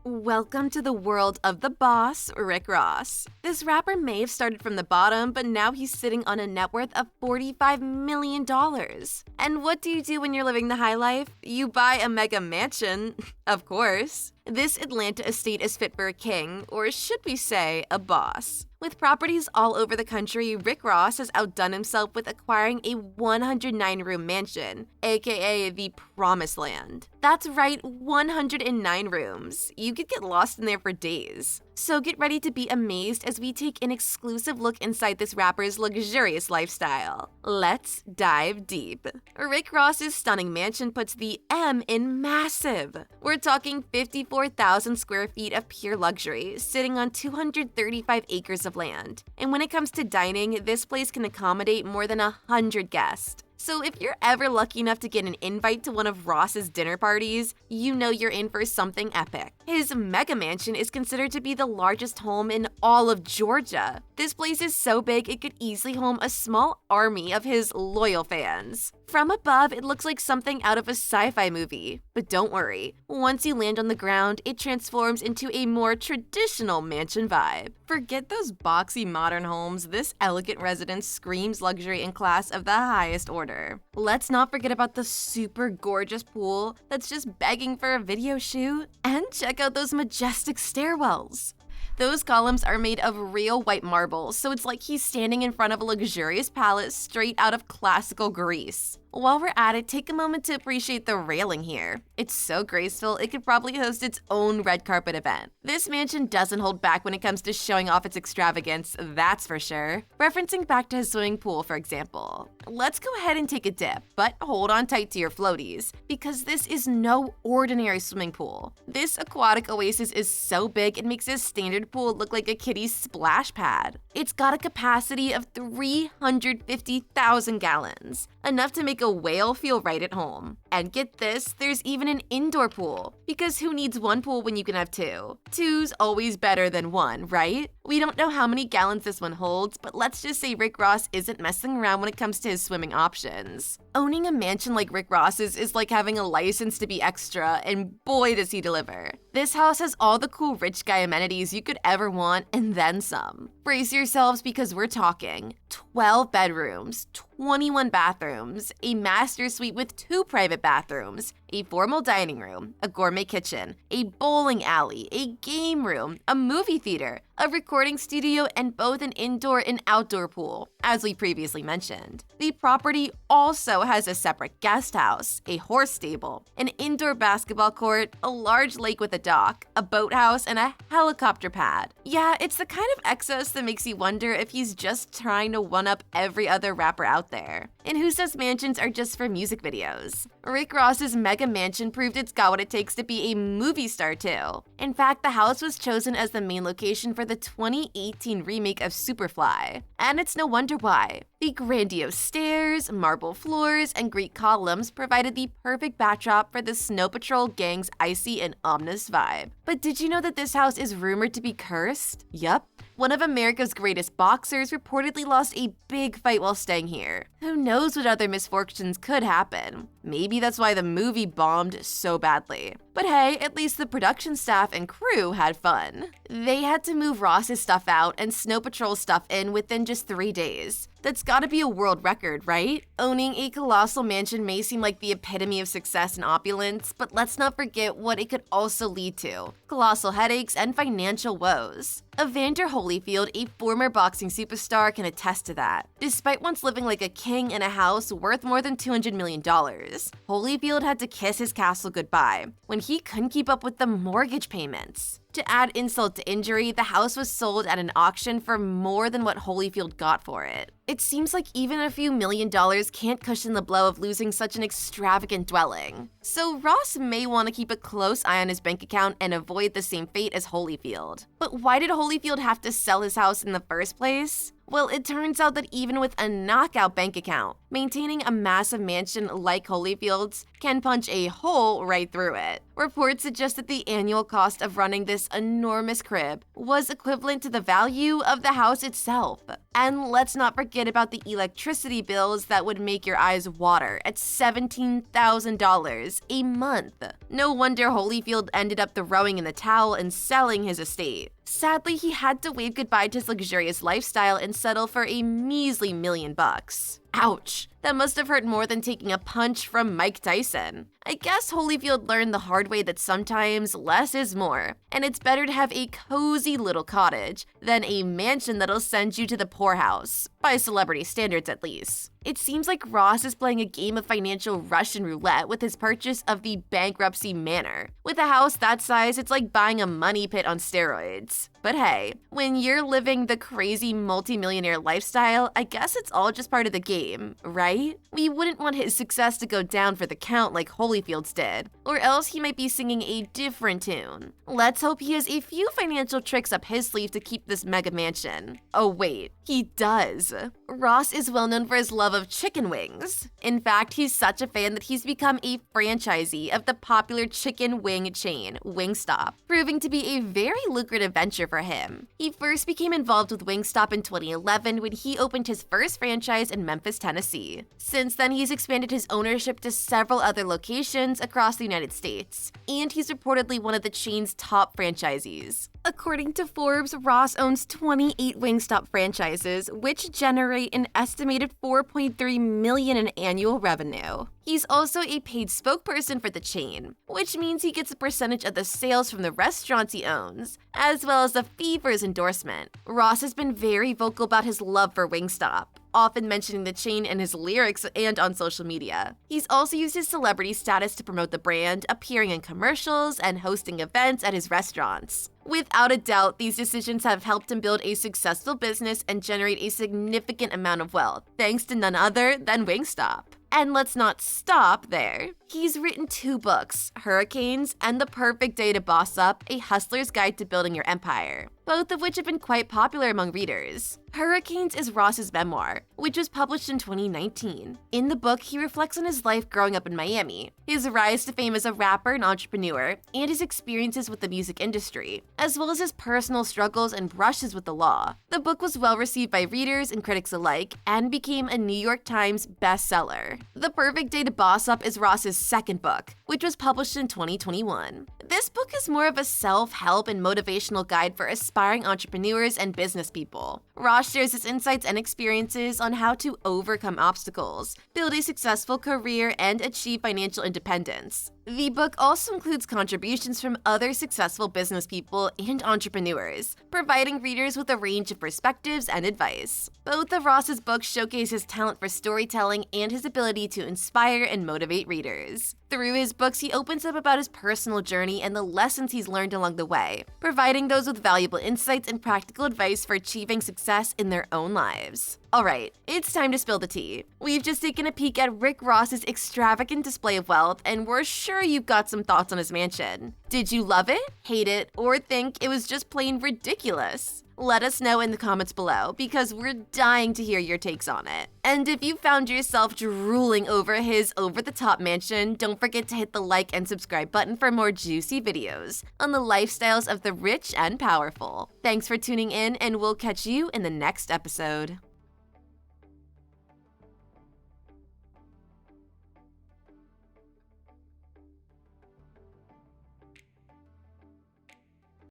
Welcome to the world of the boss, Rick Ross. This rapper may have started from the bottom, but now he's sitting on a net worth of $45 million. And what do you do when you're living the high life? You buy a mega mansion, of course. This Atlanta estate is fit for a king, or should we say, a boss. With properties all over the country, Rick Ross has outdone himself with acquiring a 109-room mansion, aka the Promised Land. That's right, 109 rooms. You could get lost in there for days. So get ready to be amazed as we take an exclusive look inside this rapper's luxurious lifestyle. Let's dive deep. Rick Ross's stunning mansion puts the M in massive. We're talking 54,000 square feet of pure luxury, sitting on 235 acres of land. And when it comes to dining, this place can accommodate more than 100 guests. So if you're ever lucky enough to get an invite to one of Ross's dinner parties, you know you're in for something epic. His mega mansion is considered to be the largest home in all of Georgia. This place is so big it could easily home a small army of his loyal fans. From above, it looks like something out of a sci-fi movie. But don't worry, once you land on the ground, it transforms into a more traditional mansion vibe. Forget those boxy modern homes, this elegant residence screams luxury and class of the highest order. Let's not forget about the super gorgeous pool that's just begging for a video shoot. And check out those majestic stairwells. Those columns are made of real white marble, so it's like he's standing in front of a luxurious palace straight out of classical Greece. While we're at it, take a moment to appreciate the railing here. It's so graceful, it could probably host its own red carpet event. This mansion doesn't hold back when it comes to showing off its extravagance, that's for sure. Referencing back to his swimming pool, for example. Let's go ahead and take a dip, but hold on tight to your floaties, because this is no ordinary swimming pool. This aquatic oasis is so big it makes a standard pool look like a kiddie's splash pad. It's got a capacity of 350,000 gallons, enough to make a whale feel right at home. And get this, there's even an indoor pool, because who needs one pool when you can have two? Two's always better than one, right? We don't know how many gallons this one holds, but let's just say Rick Ross isn't messing around when it comes to his swimming options. Owning a mansion like Rick Ross's is like having a license to be extra, and boy does he deliver. This house has all the cool rich guy amenities you could ever want, and then some. Brace yourselves because we're talking 12 bedrooms, 21 bathrooms, a master suite with 2 private bathrooms, a formal dining room, a gourmet kitchen, a bowling alley, a game room, a movie theater, a recording studio, and both an indoor and outdoor pool, as we previously mentioned. The property also has a separate guest house, a horse stable, an indoor basketball court, a large lake with a dock, a boathouse, and a helicopter pad. Yeah, it's the kind of excess that makes you wonder if he's just trying to one-up every other rapper out there. And who says mansions are just for music videos? Rick Ross's mega mansion proved it's got what it takes to be a movie star too. In fact, the house was chosen as the main location for the 2018 remake of Superfly. And it's no wonder why. The grandiose stairs, marble floors, and Greek columns provided the perfect backdrop for the Snow Patrol gang's icy and ominous vibe. But did you know that this house is rumored to be cursed? Yup. One of America's greatest boxers reportedly lost a big fight while staying here. Who knows what other misfortunes could happen? Maybe that's why the movie bombed so badly. But hey, at least the production staff and crew had fun. They had to move Ross's stuff out and Snow Patrol stuff in within just 3 days. That's gotta be a world record, right? Owning a colossal mansion may seem like the epitome of success and opulence, but let's not forget what it could also lead to: colossal headaches and financial woes. Evander Holyfield, a former boxing superstar, can attest to that. Despite once living like a king in a house worth more than $200 million, Holyfield had to kiss his castle goodbye when he couldn't keep up with the mortgage payments. To add insult to injury, the house was sold at an auction for more than what Holyfield got for it. It seems like even a few $1 million can't cushion the blow of losing such an extravagant dwelling. So Ross may want to keep a close eye on his bank account and avoid the same fate as Holyfield. But why did Holyfield have to sell his house in the first place? Well, it turns out that even with a knockout bank account, maintaining a massive mansion like Holyfield's can punch a hole right through it. Reports suggest that the annual cost of running this enormous crib was equivalent to the value of the house itself. And let's not forget about the electricity bills that would make your eyes water at $17,000 a month. No wonder Holyfield ended up throwing in the towel and selling his estate. Sadly, he had to wave goodbye to his luxurious lifestyle and settle for a measly $1 million. Ouch. That must have hurt more than taking a punch from Mike Tyson. I guess Holyfield learned the hard way that sometimes less is more, and it's better to have a cozy little cottage than a mansion that'll send you to the poorhouse, by celebrity standards at least. It seems like Ross is playing a game of financial Russian roulette with his purchase of the bankruptcy manor. With a house that size, it's like buying a money pit on steroids. But hey, when you're living the crazy multimillionaire lifestyle, I guess it's all just part of the game, right? We wouldn't want his success to go down for the count like Holyfield's did, or else he might be singing a different tune. Let's hope he has a few financial tricks up his sleeve to keep this mega mansion. Oh wait, he does. Ross is well known for his love of chicken wings. In fact, he's such a fan that he's become a franchisee of the popular chicken wing chain, Wingstop, proving to be a very lucrative venture for him. He first became involved with Wingstop in 2011 when he opened his first franchise in Memphis, Tennessee. Since then, he's expanded his ownership to several other locations across the United States, and he's reportedly one of the chain's top franchisees. According to Forbes, Ross owns 28 Wingstop franchises, which generate an estimated $4.3 million in annual revenue. He's also a paid spokesperson for the chain, which means he gets a percentage of the sales from the restaurants he owns, as well as a fee for his endorsement. Ross has been very vocal about his love for Wingstop, often mentioning the chain in his lyrics and on social media. He's also used his celebrity status to promote the brand, appearing in commercials and hosting events at his restaurants. Without a doubt, these decisions have helped him build a successful business and generate a significant amount of wealth, thanks to none other than Wingstop. And let's not stop there. He's written 2 books, Hurricanes and The Perfect Day to Boss Up, A Hustler's Guide to Building Your Empire, both of which have been quite popular among readers. Hurricanes is Ross's memoir, which was published in 2019. In the book, he reflects on his life growing up in Miami, his rise to fame as a rapper and entrepreneur, and his experiences with the music industry, as well as his personal struggles and brushes with the law. The book was well received by readers and critics alike and became a New York Times bestseller. The Perfect Day to Boss Up is Ross's second book, which was published in 2021. This book is more of a self-help and motivational guide for aspiring entrepreneurs and business people. Ross shares his insights and experiences on how to overcome obstacles, build a successful career, and achieve financial independence. The book also includes contributions from other successful business people and entrepreneurs, providing readers with a range of perspectives and advice. Both of Ross's books showcase his talent for storytelling and his ability to inspire and motivate readers. Through his books, he opens up about his personal journey and the lessons he's learned along the way, providing those with valuable insights and practical advice for achieving success in their own lives. Alright, it's time to spill the tea. We've just taken a peek at Rick Ross's extravagant display of wealth, and we're sure you've got some thoughts on his mansion. Did you love it, hate it, or think it was just plain ridiculous? Let us know in the comments below, because we're dying to hear your takes on it. And if you found yourself drooling over his over-the-top mansion, don't forget to hit the like and subscribe button for more juicy videos on the lifestyles of the rich and powerful. Thanks for tuning in, and we'll catch you in the next episode.